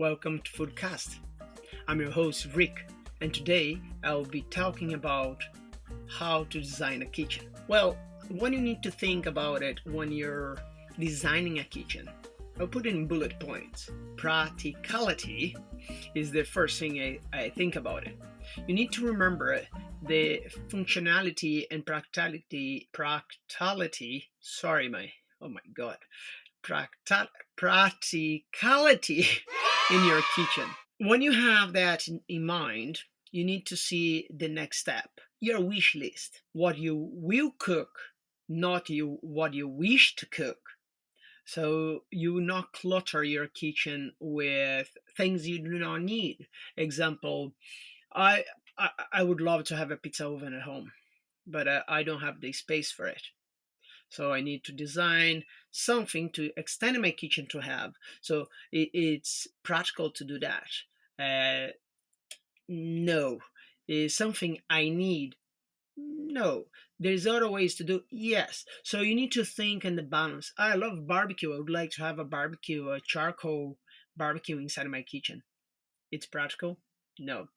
Welcome to Foodkast. I'm your host Rick, and today I'll be talking about how to design a kitchen. Well, what you need to think about it when you're designing a kitchen, I'll put it in bullet points. Practicality is the first thing I think about it. You need to remember the functionality and practicality. Sorry, oh my god, practicality in your kitchen. When you have that in mind, you need to see the next step, your wish list, what you will cook, not what you wish to cook. So you will not clutter your kitchen with things you do not need. Example, I I would love to have a pizza oven at home, but I don't have the space for it. So I need to design something to extend my kitchen to have. So it's practical to do that. Uh, no. Is something I need? No. There's other ways to do. Yes. So you need to think in the balance. I love barbecue. I would like to have a charcoal barbecue inside of my kitchen. It's practical. No.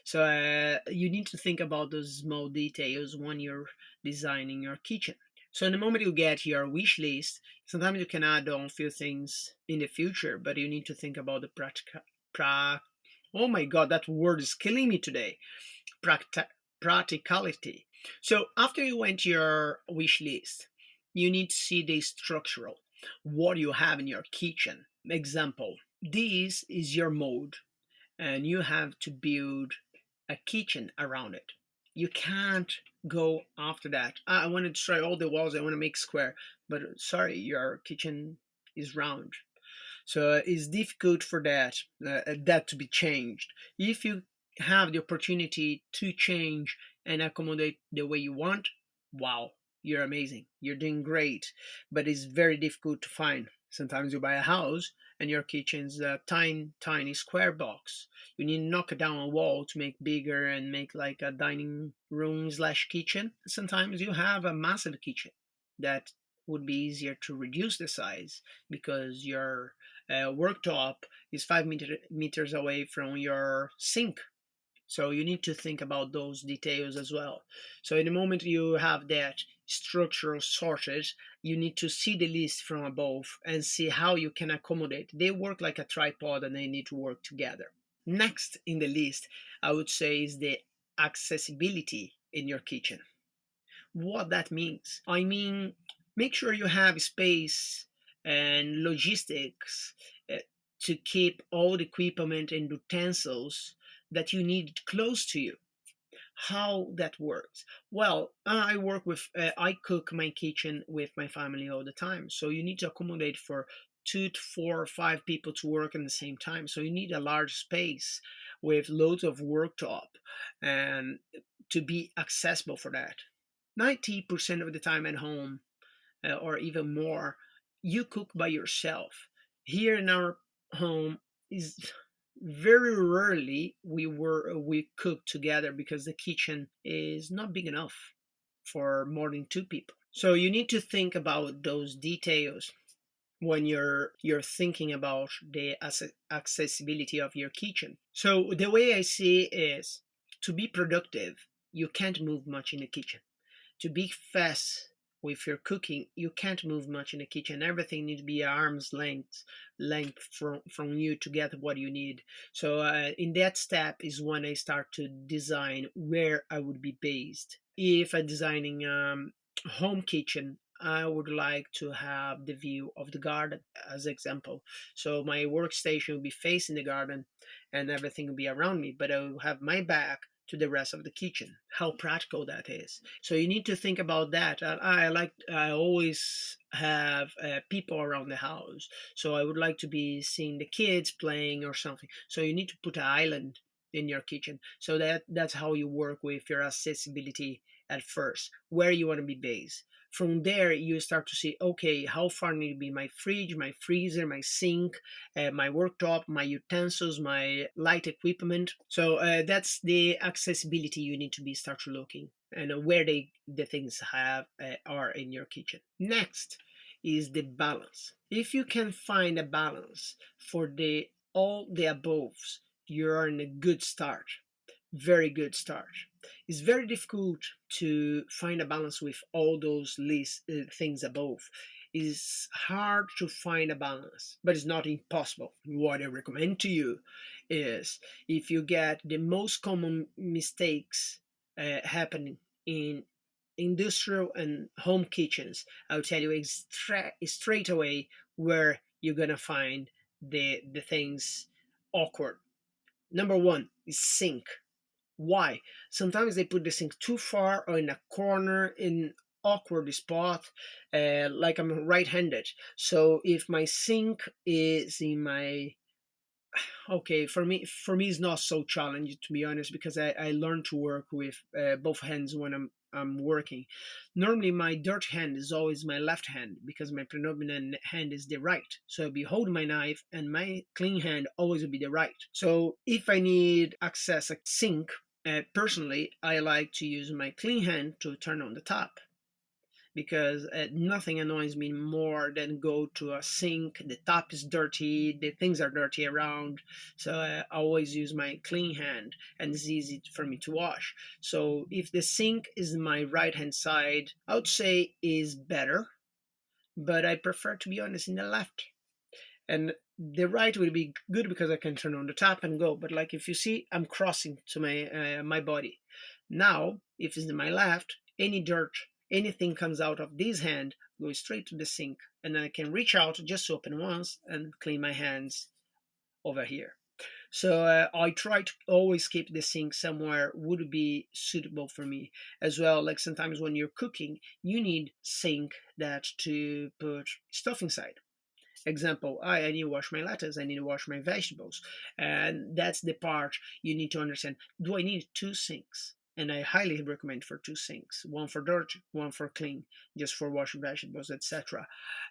So you need to think about those small details when you're designing your kitchen. So in the moment you get your wish list, sometimes you can add on a few things in the future, but you need to think about the oh my god, that word is killing me today. Practi- Practicality. So after you went your wish list, you need to see the structural, what you have in your kitchen. Example, this is your mode, and you have to build a kitchen around it. You can't go after that. I want to destroy all the walls. I want to make square, but sorry, your kitchen is round, so it's difficult for that to be changed. If you have the opportunity to change and accommodate the way you want, wow, you're amazing. You're doing great, but it's very difficult to find. Sometimes you buy a house and your kitchen's a tiny square box. You need to knock down a wall to make bigger and make like a dining room slash kitchen. Sometimes you have a massive kitchen that would be easier to reduce the size because your worktop is 5 meters away from your sink. So you need to think about those details as well. So in the moment you have that structure sorted, you need to see the list from above and see how you can accommodate. They work like a tripod and they need to work together. Next in the list, I would say, is the accessibility in your kitchen. What that means? I mean, make sure you have space and logistics uh, to keep all the equipment and utensils that you need close to you. How that works? Well, I cook my kitchen with my family all the time, so you need to accommodate for 2 to 4 or 5 people to work at the same time. So you need a large space with loads of worktop and to be accessible for that. 90% of the time at home, or even more, you cook by yourself. Here in our home is very rarely we cook together because the kitchen is not big enough for more than 2 people. So you need to think about those details when you're thinking about the accessibility of your kitchen. So the way I see it is, to be productive, you can't move much in the kitchen. To be fast with your cooking, you can't move much in the kitchen. Everything needs to be arm's length from you to get what you need. So in that step is when I start to design where I would be based. If I'm designing home kitchen, I would like to have the view of the garden as example. So my workstation will be facing the garden and everything will be around me, but I will have my back to the rest of the kitchen. How practical that is. So you need to think about that. I always have people around the house, so I would like to be seeing the kids playing or something. So you need to put an island in your kitchen. So that's how you work with your accessibility at first, where you want to be based. From there, you start to see, okay, how far need to be my fridge, my freezer, my sink, my worktop, my utensils, my light equipment. So that's the accessibility you need to be start looking and where the things are in your kitchen. Next is the balance. If you can find a balance for the all the aboves, you're in a good start, very good start. It's very difficult to find a balance with all those things above. It's hard to find a balance, but it's not impossible. What I recommend to you is, if you get the most common mistakes happening in industrial and home kitchens, I'll tell you straight away where you're gonna find the things awkward. Number one is sink. Why? Sometimes they put the sink too far or in a corner in awkward spot, like I'm right-handed. So if my sink is in my, okay, for me it's not so challenging, to be honest, because I learned to work with both hands when I'm working. Normally my dirt hand is always my left hand because my predominant hand is the right, so I'll be holding my knife, and my clean hand always will be the right. So if I need access a sink, personally I like to use my clean hand to turn on the tap, because nothing annoys me more than go to a sink, the tap is dirty, the things are dirty around. So I always use my clean hand, and it's easy for me to wash. So if the sink is my right hand side, I would say is better, but I prefer, to be honest, in the left. And the right will be good because I can turn on the tap and go. But like, if you see, I'm crossing to my body. Now, if it's in my left, any dirt, anything comes out of this hand, goes straight to the sink, and I can reach out just to open once and clean my hands over here. So I try to always keep the sink somewhere would be suitable for me as well. Like, sometimes when you're cooking, you need sink that to put stuff inside. Example, I need to wash my lettuce, I need to wash my vegetables. And that's the part you need to understand. Do I need two sinks? And I highly recommend for two sinks, one for dirt, one for clean, just for washing vegetables, etc.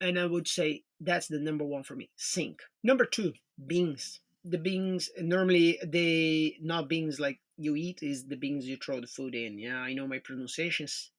And I would say that's the number one for me, sink. Number two, beans. The beans, normally they not beans like you eat, is the beans you throw the food in. Yeah, I know my pronunciation's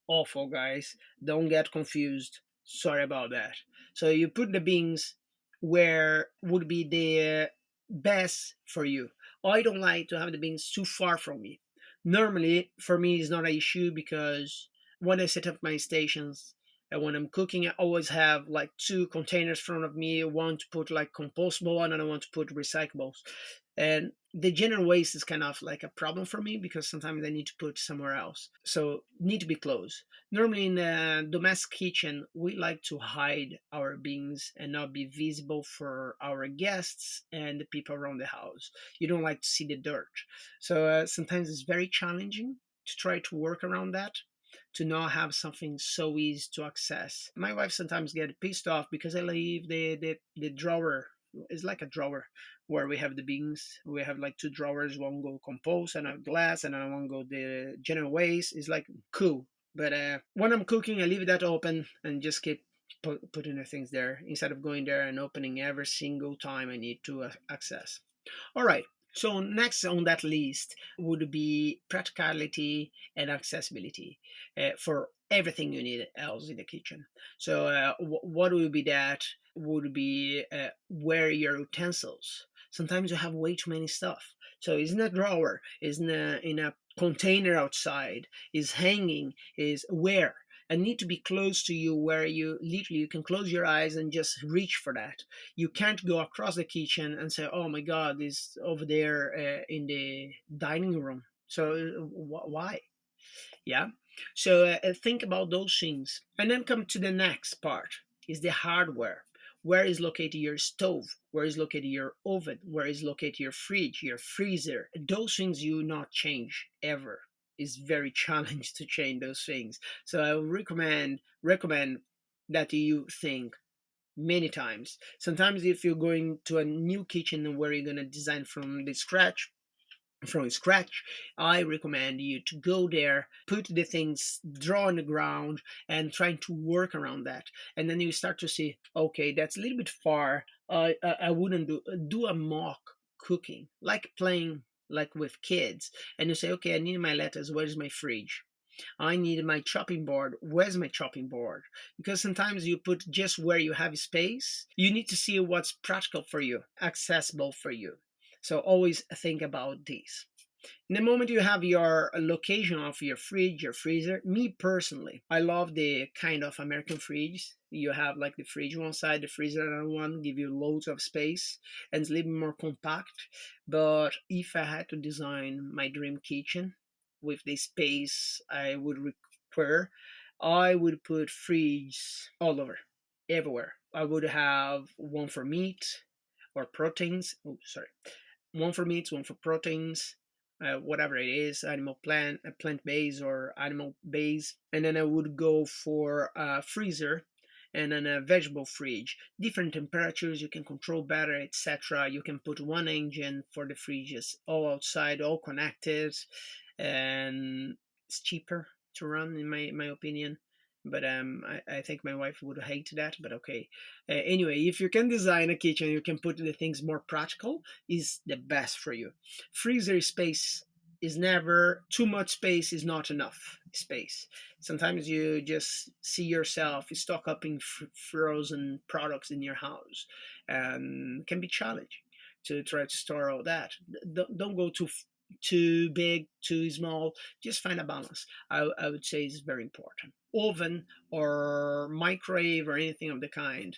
awful, guys. Don't get confused. Sorry about that. So you put the beans where would be the best for you. I don't like to have the beans too far from me. Normally, for me, it's not an issue because when I set up my stations and when I'm cooking, I always have like two containers in front of me. One to put like compostable, and another one to put recyclables. And the general waste is kind of like a problem for me because sometimes I need to put somewhere else. So need to be close. Normally in a domestic kitchen, we like to hide our beans and not be visible for our guests and the people around the house. You don't like to see the dirt. So sometimes it's very challenging to try to work around that, to not have something so easy to access. My wife sometimes get pissed off because I leave the drawer. It's like a drawer where we have the beans. We have like two drawers. One go compost and a glass, and another one go the general waste. It's like cool. But when I'm cooking, I leave that open and just keep putting the things there instead of going there and opening every single time I need to access. All right. So next on that list would be practicality and accessibility for everything you need else in the kitchen. So what would be that? Would be where your utensils. Sometimes you have way too many stuff. So it's in a drawer, it's in a container outside, is hanging, is where. And need to be close to you where you literally you can close your eyes and just reach for that. You can't go across the kitchen and say, oh my god, it's over there in the dining room. So why? Yeah. So think about those things, and then come to the next part, is the hardware. Where is located your stove? Where is located your oven? Where is located your fridge, your freezer? Those things you not change ever. It's very challenging to change those things. So I would recommend that you think many times. Sometimes if you're going to a new kitchen where you're gonna design from scratch, I recommend you to go there, put the things, draw on the ground, and trying to work around that. And then you start to see, okay, that's a little bit far. I wouldn't do a mock cooking, like playing like with kids. And you say, okay, I need my lettuce. Where's my fridge? I need my chopping board. Where's my chopping board? Because sometimes you put just where you have space. You need to see what's practical for you, accessible for you. So always think about this. In the moment you have your location of your fridge, your freezer, me personally, I love the kind of American fridge. You have like the fridge one side, the freezer on one, give you loads of space and it's a little more compact. But if I had to design my dream kitchen with the space I would require, I would put fridge all over, everywhere. I would have one for meat or proteins. Oh, sorry, one for meats, one for proteins, whatever it is, plant based or animal based, and then I would go for a freezer and then a vegetable fridge. Different temperatures you can control better, etc. You can put one engine for the fridges, all outside, all connected, and it's cheaper to run in my opinion. But I think my wife would hate that. But okay. Anyway, if you can design a kitchen, you can put the things more practical. Is the best for you. Freezer space is never too much space. Is not enough space. Sometimes you just see yourself stock up in frozen products in your house, and can be challenging to try to store all that. Don't go too big, too small. Just find a balance. I would say is very important. Oven or microwave or anything of the kind.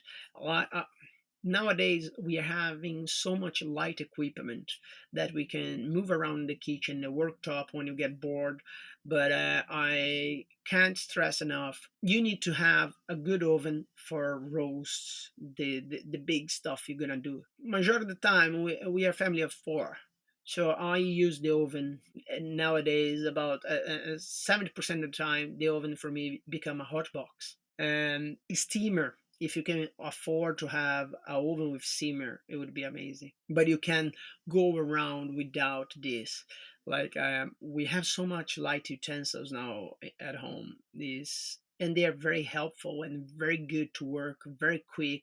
Nowadays we are having so much light equipment that we can move around the kitchen, the worktop when you get bored. But I can't stress enough, you need to have a good oven for roasts, the big stuff you're gonna do. Majority of the time we are a family of four, so I use the oven nowadays about 70% of the time. The oven for me become a hot box. And steamer, if you can afford to have an oven with steamer, it would be amazing. But you can go around without this. Like we have so much light utensils now at home. This and they are very helpful and very good to work, very quick,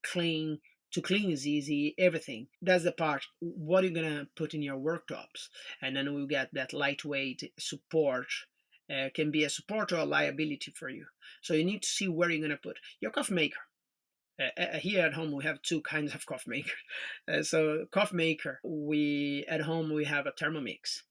clean. To clean is easy, everything. That's the part. What are you gonna put in your worktops? And then we get that lightweight support. Can be a support or a liability for you. So you need to see where you're gonna put your coffee maker. Here at home we have two kinds of coffee maker. So coffee maker, we at home we have a Thermomix.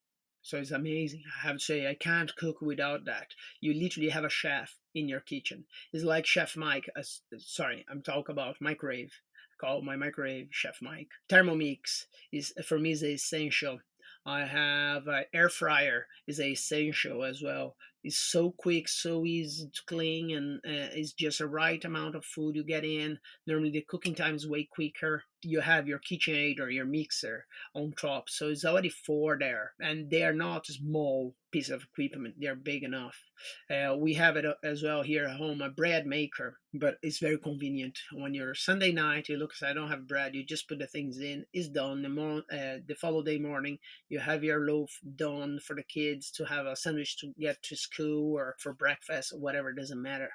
So it's amazing. I have to say I can't cook without that. You literally have a chef in your kitchen. It's like Chef Mike. Sorry, I'm talking about microwave. I call my microwave Chef Mike. Thermomix is for me is essential. I have air fryer is essential as well. It's so quick, so easy to clean, and it's just the right amount of food you get in. Normally, the cooking time is way quicker. You have your KitchenAid or your mixer on top, so it's already four there, and they are not small piece of equipment. They're big enough. We have it as well here at home, a bread maker, but it's very convenient. When you're Sunday night, you look, I don't have bread. You just put the things in. It's done. The follow day morning, you have your loaf done for the kids to have a sandwich to get to school or for breakfast or whatever, doesn't matter.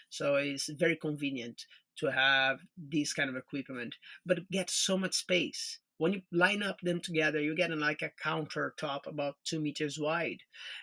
So it's very convenient to have this kind of equipment, but it gets so much space. When you line up them together, you get like a countertop about 2 meters wide.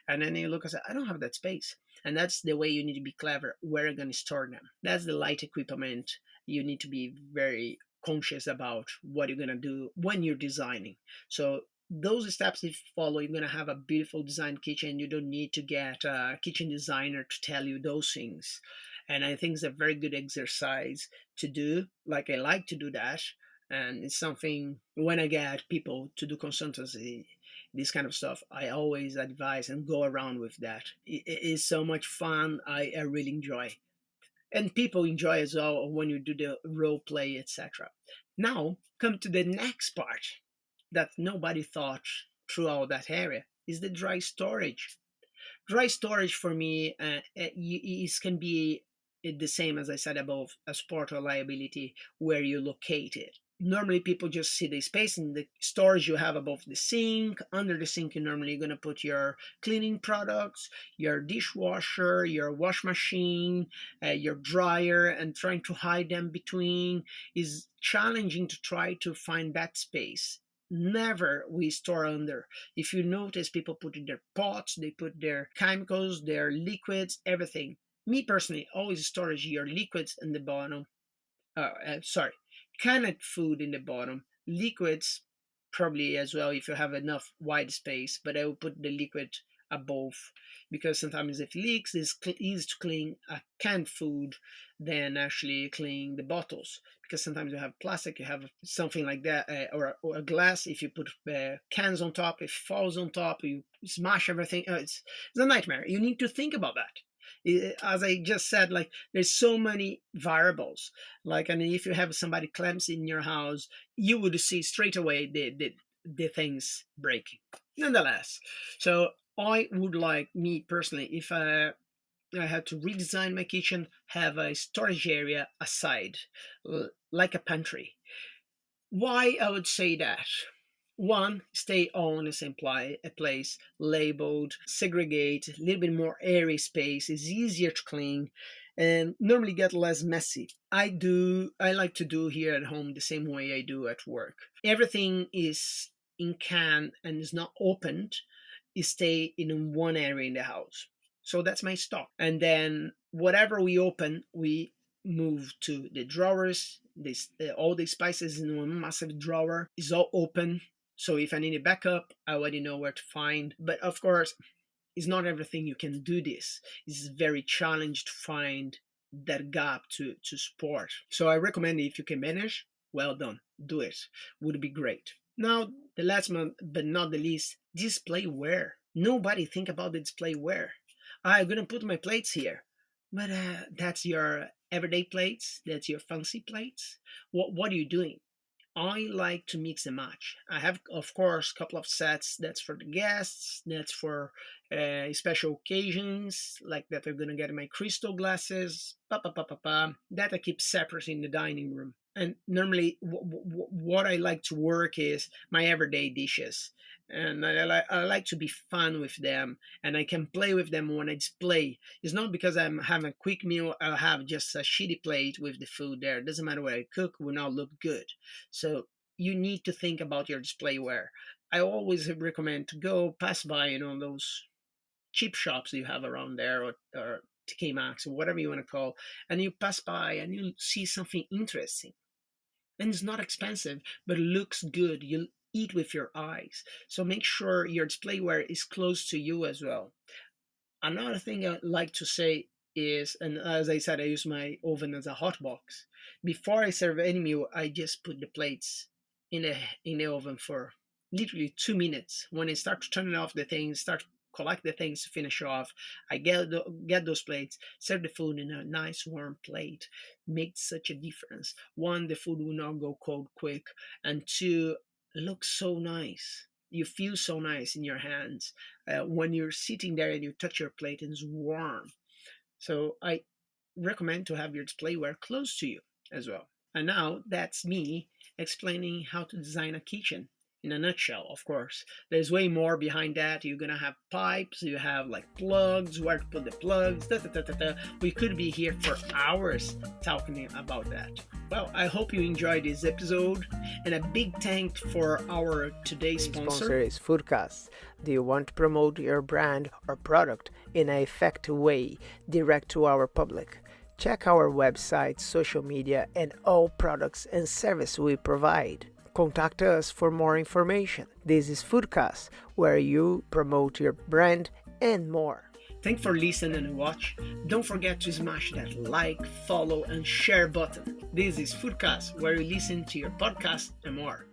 And then you look and say, I don't have that space. And that's the way you need to be clever. Where you're going to store them. That's the light equipment. You need to be very conscious about what you're going to do when you're designing. So those steps if you follow, you're going to have a beautiful design kitchen. You don't need to get a kitchen designer to tell you those things. And I think it's a very good exercise to do. Like I like to do that. And it's something when I get people to do consultancy, this kind of stuff, I always advise and go around with that. It is so much fun. I really enjoy. And people enjoy as well when you do the role play, etc. Now, come to the next part that nobody thought throughout that area is the dry storage. Dry storage for me is can be the same as I said above, a sport or liability where you locate it. Normally people just see the space in the storage you have above the sink. Under the sink you're normally going to put your cleaning products, your dishwasher, your wash machine, your dryer, and trying to hide them between is challenging to try to find that space. never we store under. If you notice, people put in their pots, they put their chemicals, their liquids, everything. Me personally, always storage your liquids in the bottom. Canned food in the bottom, liquids probably as well if you have enough wide space, but I will put the liquid above, because sometimes if it leaks, it's easy to clean a canned food than actually clean the bottles, because sometimes you have plastic, you have something like that, or a glass. If you put cans on top, it falls on top, you smash everything. It's a nightmare. You need to think about that. As I just said, like, there's so many variables. Like, and if you have somebody clumsy in your house, you would see straight away the things breaking. Nonetheless, so I would like, me personally, if I had to redesign my kitchen, have a storage area aside, like a pantry. Why I would say that? One, stay all in the same place, labeled, segregate, a little bit more airy space, is easier to clean, and normally get less messy. I like to do here at home the same way I do at work. Everything is in can and is not opened, it stay in one area in the house. So that's my stock. And then whatever we open, we move to the drawers. All the spices in one massive drawer is all open. So if I need a backup, I already know where to find. But of course, it's not everything you can do this. It's very challenging to find that gap to support. So I recommend, if you can manage, well done. Do it. Would be great. Now, the last but not the least, displayware. Nobody think about the displayware. I'm gonna put my plates here, but that's your everyday plates. That's your fancy plates. What are you doing? I like to mix and match. I have, of course, a couple of sets. That's for the guests. That's for special occasions, like that I'm gonna get my crystal glasses. That I keep separate in the dining room. And normally, what I like to work is my everyday dishes, and I like to be fun with them, and I can play with them when I display. It's not because I'm having a quick meal, I'll have just a shitty plate with the food there. It doesn't matter what I cook, will not look good. So you need to think about your displayware. I always recommend to go pass by, those cheap shops you have around there, or TK Maxx, or whatever you want to call, and you pass by and you see something interesting. And it's not expensive, but it looks good. You eat with your eyes. So make sure your displayware is close to you as well. Another thing I'd like to say is, and as I said, I use my oven as a hot box. Before I serve any meal, I just put the plates in the oven for literally 2 minutes. When I start to turn off the things, start to collect the things to finish off, I get those plates, serve the food in a nice warm plate. Makes such a difference. One, the food will not go cold quick, and two, it looks so nice. You feel so nice in your hands when you're sitting there and you touch your plate and it's warm. So I recommend to have your displayware close to you as well. And now that's me explaining how to design a kitchen in a nutshell. Of course, there's way more behind that. You're gonna have pipes, you have like plugs, where to put the plugs. We could be here for hours talking about that. Well, I hope you enjoyed this episode, and a big thank for our today's sponsor is Foodkast. Do you want to promote your brand or product in an effective way direct to our public? Check our website, social media, and all products and services we provide. Contact us for more information. This is Foodkast, where you promote your brand and more. Thanks for listening and watch. Don't forget to smash that like, follow, and share button. This is Foodkast, where you listen to your podcast and more.